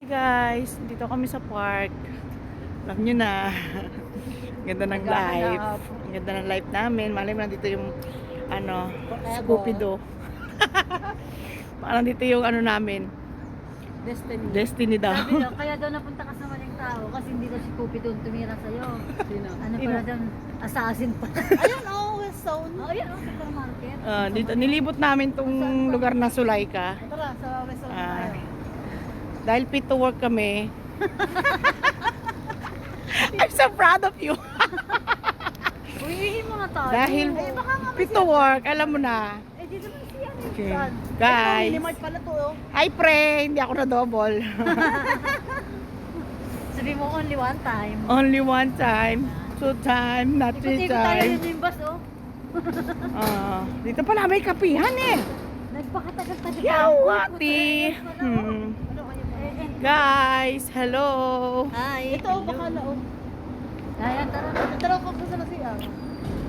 Guys, dito kami sa park. Alam nyo na. Ang ganda ng live. Ang ganda ng live namin. Malay mo nandito yung Scoopy-Doo. Parang dito yung namin. Destiny. Destiny daw. Sabi daw, kaya daw napunta ka sa maling tao kasi hindi daw si Kupi doon tumira sa'yo. Sino? Ano pala doon? Assassin pa. Ayun, West Zone. Oh, ayun, supermarket. Dito, nilibot namin tong lugar na Sulayka. Tara, sa West Zone Ah, tayo. dahil fit to work kami. I'm so proud of you. Uwihin mo nga tayo. Dahil fit to work, alam mo na. Eh, dito naman siya. Okay. Saan? Guys. Minimart pala to, oh. Hi pre, hindi ako na double. Sabi mo only one time. Only one time, two time, not three Ikot-ikot tayo time. yun yung bus, oh. Dito pala may kapihan eh. Nagpakatagal-tagal. Yawati. Ano kayo ba? Guys, hello. Hi. Ito, baka na, oh. Ayan, tara. Tara, kung saan na siya.